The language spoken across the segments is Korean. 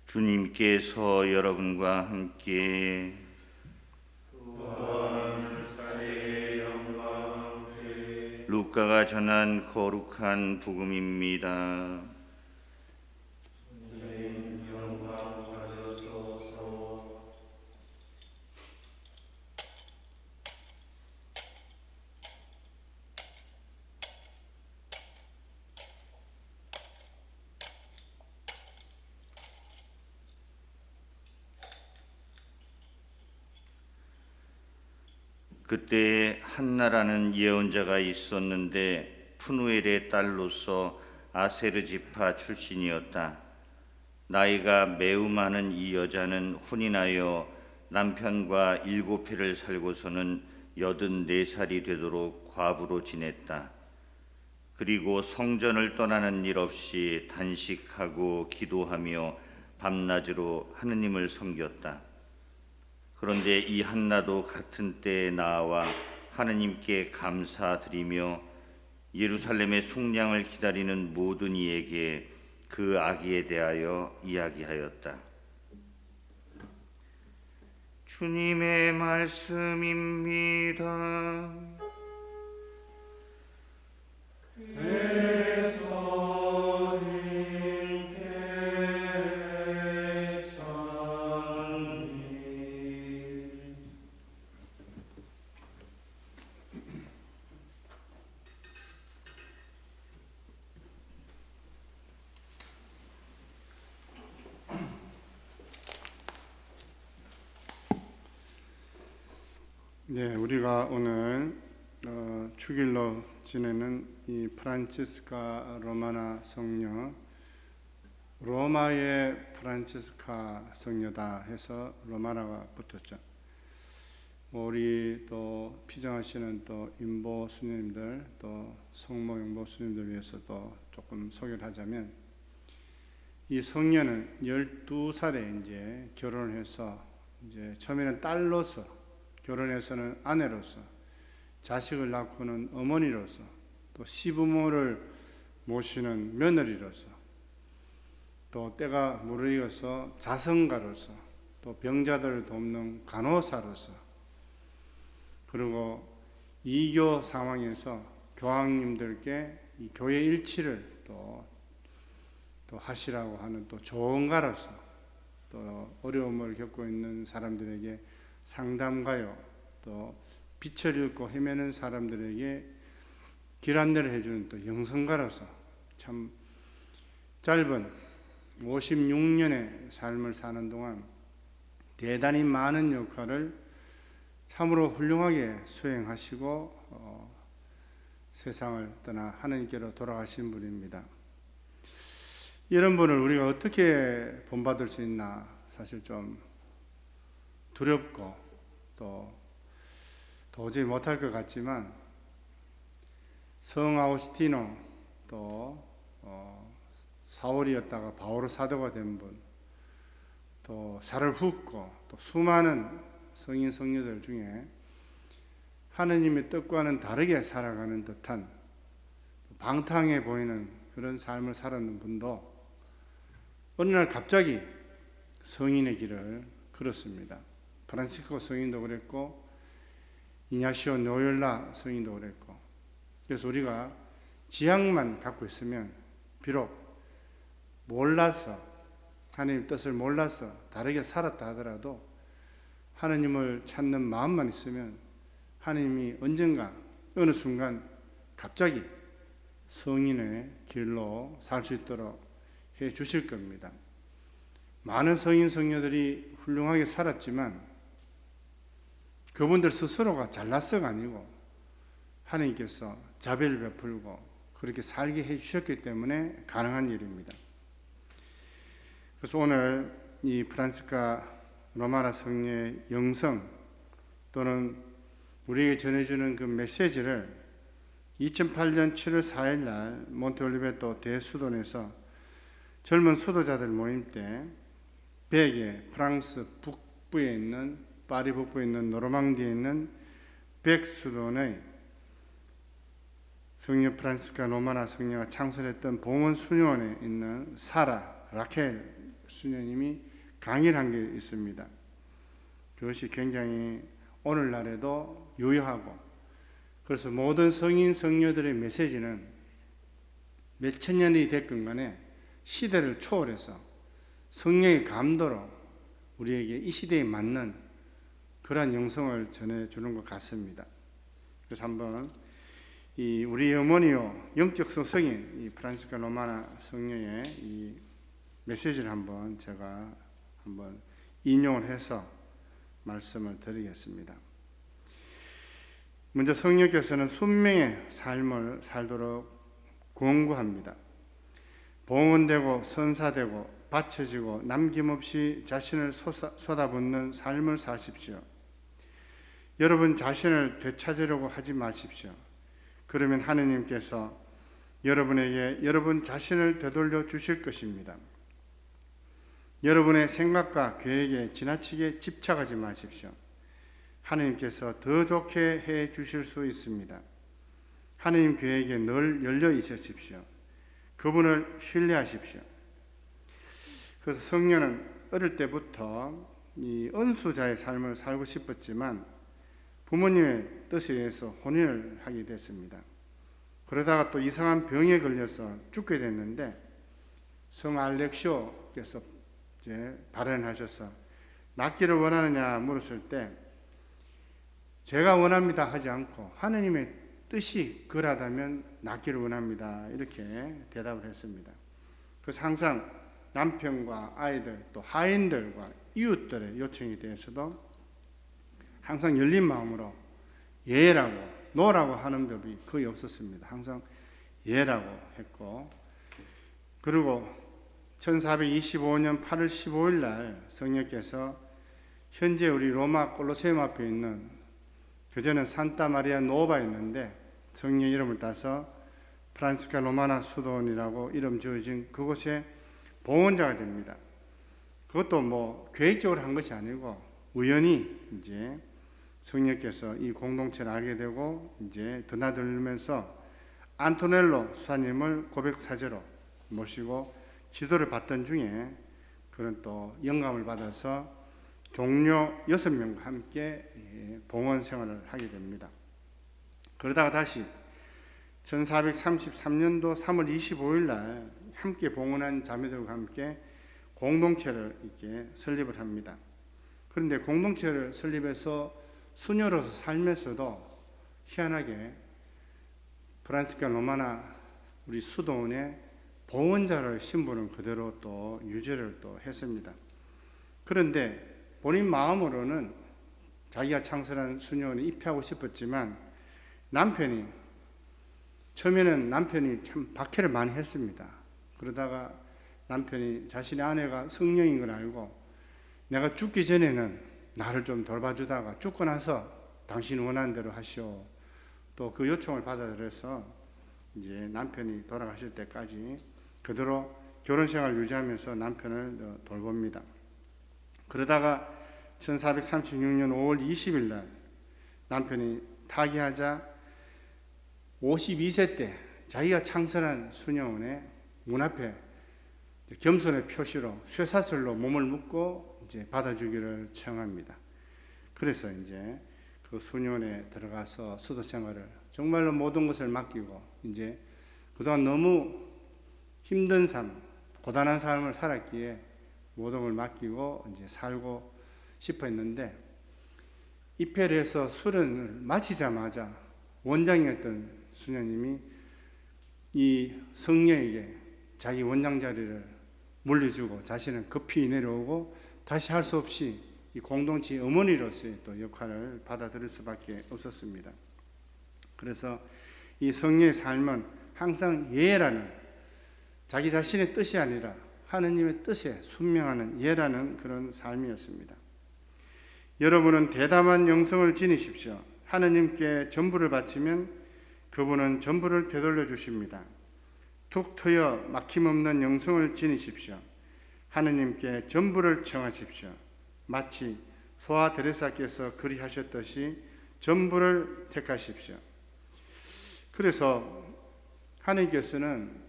주님께서 여러분과 함께 루카가 전한 거룩한 복음입니다. 그때 한나라는 예언자가 있었는데 푸누엘의 딸로서 아세르 지파 출신이었다. 나이가 매우 많은 이 여자는 혼인하여 남편과 7해를 살고서는 84살이 되도록 과부로 지냈다. 그리고 성전을 떠나는 일 없이 단식하고 기도하며 밤낮으로 하느님을 섬겼다. 그런데 이 한나도 같은 때에 나와 하느님께 감사드리며 예루살렘의 속량을 기다리는 모든 이에게 그 아기에 대하여 이야기하였다. 주님의 말씀입니다. 네, 우리가 오늘 축일로 지내는 이 프란치스카 로마나 성녀, 로마의 프란치스카 성녀다 해서 로마나가 붙었죠. 우리 또 피정하시는 또 인보 수녀님들, 또 성모 영보 수녀님들 위해서 또 조금 소개를 하자면, 이 성녀는 12살에 이제 결혼을 해서 이제 처음에는 딸로서, 결혼해서는 아내로서, 자식을 낳고는 어머니로서, 또 시부모를 모시는 며느리로서, 또 때가 무르익어서 자선가로서, 또 병자들을 돕는 간호사로서, 그리고 이교 상황에서 교황님들께 이 교회 일치를 또 하시라고 하는 또 조언가로서, 또 어려움을 겪고 있는 사람들에게 상담가요, 또 빛을 잃고 헤매는 사람들에게 길 안내를 해주는 또 영성가로서 참 짧은 56년의 삶을 사는 동안 대단히 많은 역할을 참으로 훌륭하게 수행하시고 세상을 떠나 하나님께로 돌아가신 분입니다. 이런 분을 우리가 어떻게 본받을 수 있나 사실 좀 두렵고 또 도저히 못할 것 같지만, 성 아우구스티노, 또 사울이었다가 바오로 사도가 된 분, 또 살을 붓고 또 수많은 성인 성녀들 중에 하느님의 뜻과는 다르게 살아가는 듯한 방탕해 보이는 그런 삶을 살았는 분도 어느 날 갑자기 성인의 길을 걸었습니다. 프란치스코 성인도 그랬고 이냐시오 노열라 성인도 그랬고, 그래서 우리가 지향만 갖고 있으면, 비록 몰라서 하나님 뜻을 몰라서 다르게 살았다 하더라도 하나님을 찾는 마음만 있으면 하나님이 언젠가 어느 순간 갑자기 성인의 길로 살 수 있도록 해 주실 겁니다. 많은 성인 성녀들이 훌륭하게 살았지만 그분들 스스로가 잘났어가 아니고 하나님께서 자비를 베풀고 그렇게 살게 해주셨기 때문에 가능한 일입니다. 그래서 오늘 이 프란치스카 로마나 성녀의 영성 또는 우리에게 전해주는 그 메시지를 2008년 7월 4일 날 몬테올리베토 대수돈에서 젊은 수도자들 모임 때 벽에 프랑스 북부에 있는 파리 북부에 있는 노르망디에 있는 백수돈의 성녀 프란치스카 로마나 성녀가 창설했던 봉헌 수녀원에 있는 사라 라켈 수녀님이 강의를 한 게 있습니다. 그것이 굉장히 오늘날에도 유효하고, 그래서 모든 성인 성녀들의 메시지는 몇천 년이 됐건 간에 시대를 초월해서 성령의 감도로 우리에게 이 시대에 맞는 그러한 영성을 전해주는 것 같습니다. 그래서 한번 이 우리 어머니요 영적 성인 이 프란시스카 로마나 성녀의 이 메시지를 제가 한번 인용을 해서 말씀을 드리겠습니다. 먼저 성령께서는 순명의 삶을 살도록 권고합니다. 봉헌되고 선사되고 바쳐지고 남김없이 자신을 쏟아붓는 삶을 사십시오. 여러분 자신을 되찾으려고 하지 마십시오. 그러면 하느님께서 여러분에게 여러분 자신을 되돌려 주실 것입니다. 여러분의 생각과 계획에 지나치게 집착하지 마십시오. 하느님께서 더 좋게 해 주실 수 있습니다. 하느님 계획에 늘 열려 있으십시오. 그분을 신뢰하십시오. 그래서 성녀는 어릴 때부터 이 은수자의 삶을 살고 싶었지만 부모님의 뜻에 의해서 혼인을 하게 됐습니다. 그러다가 또 이상한 병에 걸려서 죽게 됐는데 성 알렉시오께서 이제 발언하셔서 낫기를 원하느냐 물었을 때 제가 원합니다 하지 않고 하느님의 뜻이 그러하다면 낫기를 원합니다 이렇게 대답을 했습니다. 그래서 항상 남편과 아이들 또 하인들과 이웃들의 요청에 대해서도 항상 열린 마음으로 예라고 노라고 하는 법이 거의 없었습니다. 항상 예라고 했고, 그리고 1425년 8월 15일 날 성령께서 현재 우리 로마 콜로세움 앞에 있는 그전엔 산타 마리아 노바였는데 성령 이름을 따서 프란시스카 로마나 수도원이라고 이름 지어진 그곳에 봉헌자가 됩니다. 그것도 뭐 계획적으로 한 것이 아니고 우연히 이제 성령께서 이 공동체를 알게 되고 이제 드나들면서 안토넬로 수사님을 고백사제로 모시고 지도를 받던 중에 그런 또 영감을 받아서 동료 6명과 함께 봉헌 생활을 하게 됩니다. 그러다가 다시 1433년도 3월 25일 날 함께 봉헌한 자매들과 함께 공동체를 이렇게 설립을 합니다. 그런데 공동체를 설립해서 수녀로서 살면서도 희한하게 프란시스카 로마나 우리 수도원의 봉헌자의 신분은 그대로 또 유지를 또 했습니다. 그런데 본인 마음으로는 자기가 창설한 수녀원에 입회하고 싶었지만 처음에는 남편이 참 박해를 많이 했습니다. 그러다가 남편이 자신의 아내가 성령인 걸 알고 내가 죽기 전에는 나를 좀 돌봐주다가 죽고 나서 당신 원하는 대로 하시오. 또 그 요청을 받아들여서 이제 남편이 돌아가실 때까지 그대로 결혼 생활을 유지하면서 남편을 돌봅니다. 그러다가 1436년 5월 20일 날 남편이 타계하자 52세 때 자기가 창설한 수녀원의 문 앞에 겸손의 표시로 쇠사슬로 몸을 묶고 이제 받아주기를 청합니다. 그래서 이제 그 수녀원에 들어가서 수도 생활을 정말로 모든 것을 맡기고 이제 그동안 너무 힘든 삶, 고단한 삶을 살았기에 모든 걸 맡기고 이제 살고 싶어 했는데 입회를 해서 수련을 마치자마자 원장이었던 수녀님이 이 성녀에게 자기 원장 자리를 물려주고 자신은 급히 내려오고 다시 할 수 없이 이 공동체 어머니로서의 또 역할을 받아들일 수밖에 없었습니다. 그래서 이 성녀의 삶은 항상 예라는 자기 자신의 뜻이 아니라 하느님의 뜻에 순명하는 예라는 그런 삶이었습니다. 여러분은 대담한 영성을 지니십시오. 하느님께 전부를 바치면 그분은 전부를 되돌려 주십니다. 툭 트여 막힘없는 영성을 지니십시오. 하느님께 전부를 청하십시오. 마치 소아 데레사께서 그리하셨듯이 전부를 택하십시오. 그래서 하느님께서는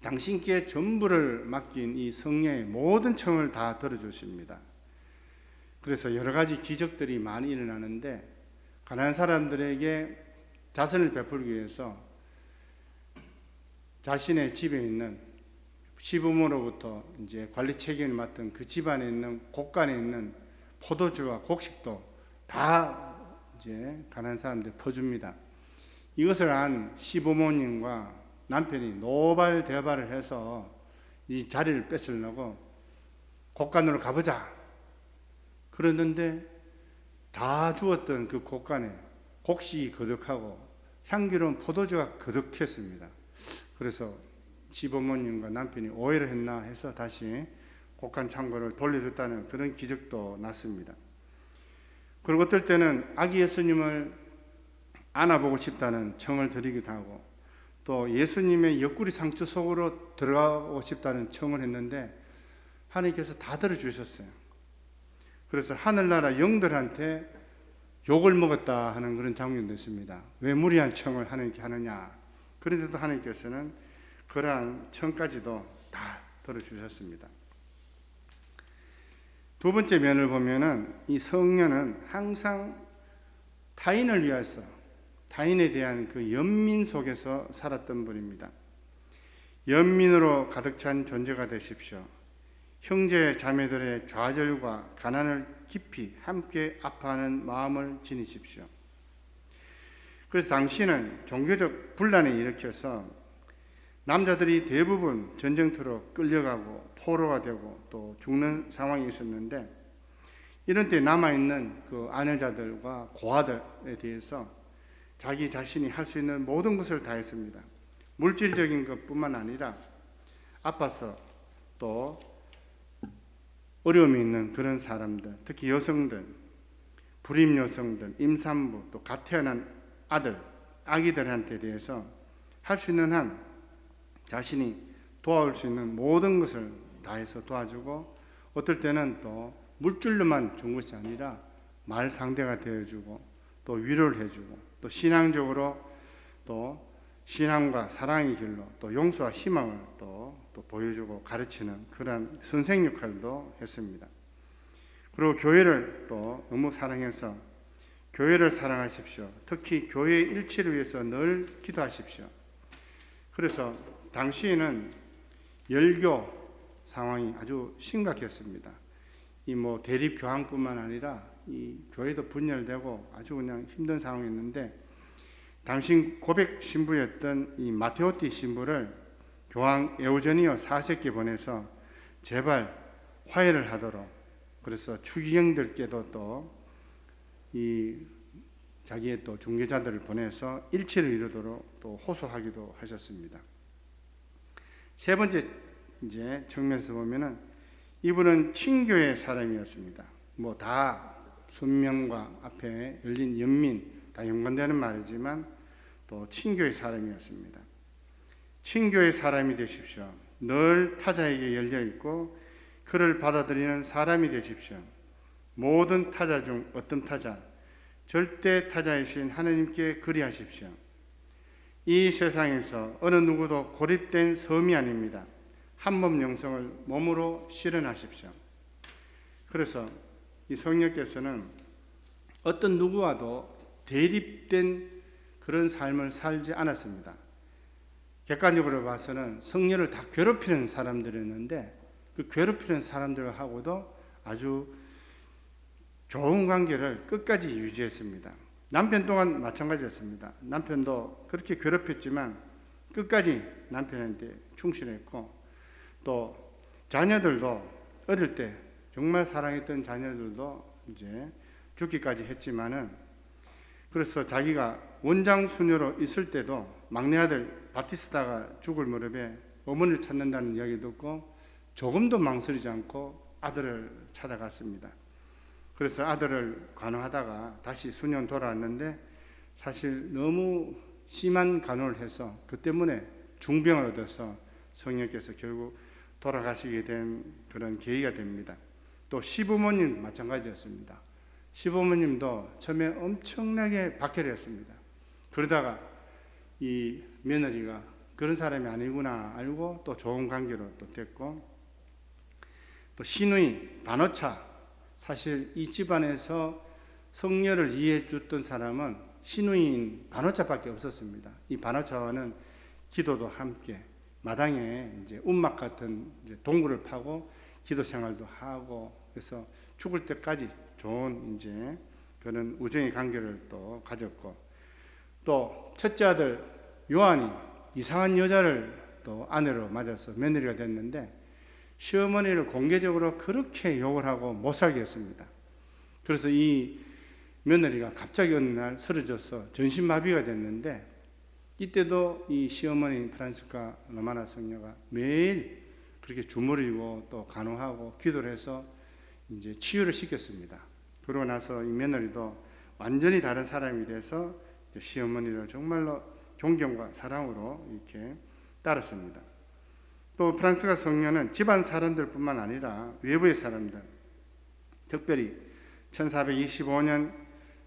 당신께 전부를 맡긴 이 성령의 모든 청을 다 들어주십니다. 그래서 여러 가지 기적들이 많이 일어나는데, 가난한 사람들에게 자선을 베풀기 위해서 자신의 집에 있는 시부모로부터 이제 관리 책임을 맡은 그 집안에 있는 곳간에 있는 포도주와 곡식도 다 이제 가난한 사람들 퍼줍니다. 이것을 안 시부모님과 남편이 노발대발을 해서 이 자리를 뺏으려고 곳간으로 가보자 그랬는데, 다 주었던 그 곳간에 곡식이 거득하고 향기로운 포도주가 거득했습니다. 그래서 시부모님과 남편이 오해를 했나 해서 다시 곳간 창고를 돌려줬다는 그런 기적도 났습니다. 그리고 어떨 때는 아기 예수님을 안아보고 싶다는 청을 드리기도 하고, 또 예수님의 옆구리 상처 속으로 들어가고 싶다는 청을 했는데 하나님께서 다 들어주셨어요. 그래서 하늘나라 영들한테 욕을 먹었다 하는 그런 장면도 있습니다. 왜 무리한 청을 하나님께 하느냐. 그런데도 하나님께서는 그러한 청까지도 다 들어주셨습니다. 두 번째 면을 보면은 이 성령은 항상 타인을 위해서, 타인에 대한 그 연민 속에서 살았던 분입니다. 연민으로 가득 찬 존재가 되십시오. 형제 자매들의 좌절과 가난을 깊이 함께 아파하는 마음을 지니십시오. 그래서 당시는 종교적 분란을 일으켜서 남자들이 대부분 전쟁터로 끌려가고 포로가 되고 또 죽는 상황이 있었는데, 이런 때 남아있는 그 아내자들과 고아들에 대해서 자기 자신이 할 수 있는 모든 것을 다했습니다. 물질적인 것뿐만 아니라 아파서 또 어려움이 있는 그런 사람들, 특히 여성들, 불임 여성들, 임산부, 또 갓 태어난 아들, 아기들한테 대해서 할 수 있는 한 자신이 도와줄 수 있는 모든 것을 다해서 도와주고, 어떨 때는 또 물질로만 준 것이 아니라 말 상대가 되어주고 또 위로를 해주고, 또 신앙적으로 또 신앙과 사랑의 길로 또 용서와 희망을 또 보여주고 가르치는 그런 선생 역할도 했습니다. 그리고 교회를 또 너무 사랑해서 교회를 사랑하십시오. 특히 교회의 일치를 위해서 늘 기도하십시오. 그래서 당시에는 열교 상황이 아주 심각했습니다. 이 뭐 대립 교황뿐만 아니라 이 교회도 분열되고 아주 그냥 힘든 상황이었는데, 당시 고백 신부였던 이 마테오티 신부를 교황 에우제니오 4세께 보내서 제발 화해를 하도록, 그래서 추기경들께도 또 이 자기의 또 중개자들을 보내서 일치를 이루도록 또 호소하기도 하셨습니다. 세 번째 이제 측면에서 보면은 이분은 친교의 사람이었습니다. 뭐 다 순명과 앞에 열린 연민 다 연관되는 말이지만 또 친교의 사람이었습니다. 친교의 사람이 되십시오. 늘 타자에게 열려 있고 그를 받아들이는 사람이 되십시오. 모든 타자 중 어떤 타자, 절대 타자이신 하나님께 그리하십시오. 이 세상에서 어느 누구도 고립된 섬이 아닙니다. 한 몸 영성을 몸으로 실현하십시오. 그래서 이 성령께서는 어떤 누구와도 대립된 그런 삶을 살지 않았습니다. 객관적으로 봐서는 성령을 다 괴롭히는 사람들이었는데, 그 괴롭히는 사람들하고도 아주 좋은 관계를 끝까지 유지했습니다. 남편 또한 마찬가지였습니다. 남편도 그렇게 괴롭혔지만 끝까지 남편한테 충실했고, 또 자녀들도 어릴 때 정말 사랑했던 자녀들도 이제 죽기까지 했지만은, 그래서 자기가 원장 수녀로 있을 때도 막내 아들 바티스타가 죽을 무렵에 어머니를 찾는다는 이야기 듣고 조금도 망설이지 않고 아들을 찾아갔습니다. 그래서 아들을 간호하다가 다시 수년 돌아왔는데, 사실 너무 심한 간호를 해서 그 때문에 중병을 얻어서 성령께서 결국 돌아가시게 된 그런 계기가 됩니다. 또 시부모님 마찬가지였습니다. 시부모님도 처음에 엄청나게 박해를 했습니다. 그러다가 이 며느리가 그런 사람이 아니구나 알고 또 좋은 관계로 또 됐고, 또 시누이 반호차, 사실 이 집안에서 성녀를 이해해 줬던 사람은 시누이인 반호차밖에 없었습니다. 이 반호차와는 기도도 함께 마당에 이제 움막 같은 이제 동굴을 파고 기도 생활도 하고, 그래서 죽을 때까지 좋은 이제 그런 우정의 관계를 또 가졌고, 또 첫째 아들 요한이 이상한 여자를 또 아내로 맞아서 며느리가 됐는데 시어머니를 공개적으로 그렇게 욕을 하고 못 살게 했습니다. 그래서 이 며느리가 갑자기 어느 날 쓰러져서 전신마비가 됐는데, 이때도 이 시어머니 프란시스카 로마나 성녀가 매일 그렇게 주무르고 또 간호하고 기도를 해서 이제 치유를 시켰습니다. 그러고 나서 이 며느리도 완전히 다른 사람이 돼서 시어머니를 정말로 존경과 사랑으로 이렇게 따랐습니다. 또 프란시스카 성녀는 집안 사람들뿐만 아니라 외부의 사람들, 특별히 1425년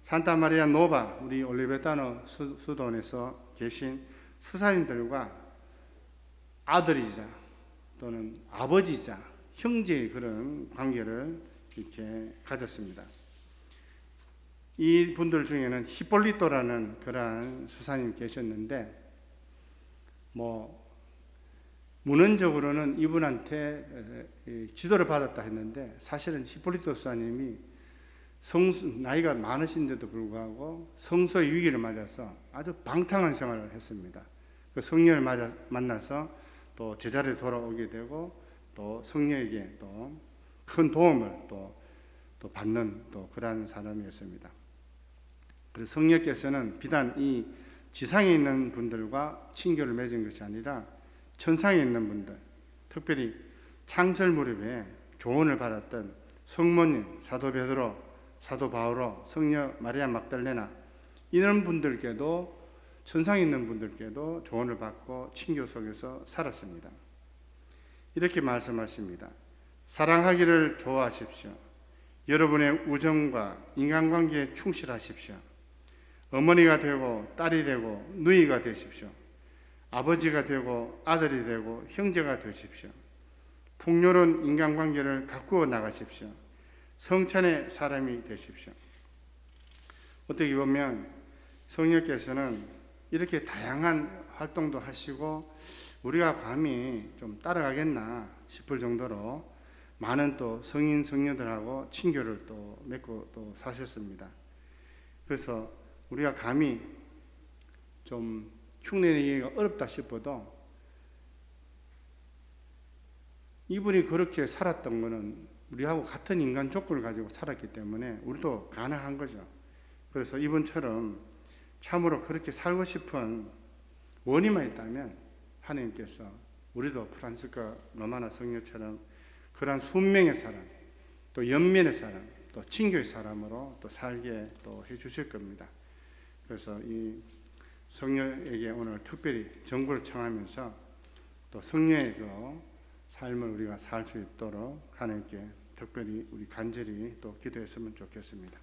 산타마리아 노바, 우리 올리베타노 수도원에서 계신 수사님들과 아들이자 또는 아버지자 형제의 그런 관계를 이렇게 가졌습니다. 이 분들 중에는 히폴리토라는 그러한 수사님 계셨는데, 문헌적으로는 이분한테 지도를 받았다 했는데, 사실은 히폴리토 수사님이 나이가 많으신데도 불구하고 성소의 위기를 맞아서 아주 방탕한 생활을 했습니다. 그 성녀를 만나서 또 제자리에 돌아오게 되고, 또 성녀에게 또 큰 도움을 또 받는 또 그러한 사람이었습니다. 그래서 성녀께서는 비단 이 지상에 있는 분들과 친교를 맺은 것이 아니라 천상에 있는 분들, 특별히 창설 무렵에 조언을 받았던 성모님, 사도 베드로, 사도 바오로, 성녀 마리아 막달레나, 이런 분들께도, 천상에 있는 분들께도 조언을 받고 친교 속에서 살았습니다. 이렇게 말씀하십니다. 사랑하기를 좋아하십시오. 여러분의 우정과 인간관계에 충실하십시오. 어머니가 되고 딸이 되고 누이가 되십시오. 아버지가 되고 아들이 되고 형제가 되십시오. 풍요로운 인간관계를 가꾸어 나가십시오. 성찬의 사람이 되십시오. 어떻게 보면 성령께서는 이렇게 다양한 활동도 하시고 우리가 감히 좀 따라가겠나 싶을 정도로 많은 또 성인 성녀들하고 친교를 또 맺고 또 사셨습니다. 그래서 우리가 감히 좀 흉내내기가 어렵다 싶어도 이분이 그렇게 살았던 것은 우리하고 같은 인간 조건을 가지고 살았기 때문에 우리도 가능한 거죠. 그래서 이분처럼 참으로 그렇게 살고 싶은 원인만 있다면 하나님께서 우리도 프란시스카 로마나 성녀처럼 그러한 순명의 사람, 또 연면의 사람, 또 친교의 사람으로 또 살게 또 해주실 겁니다. 그래서 이 성녀에게 오늘 특별히 정구를 청하면서 또 성녀의 그 삶을 우리가 살 수 있도록 하나님께 특별히 우리 간절히 또 기도했으면 좋겠습니다.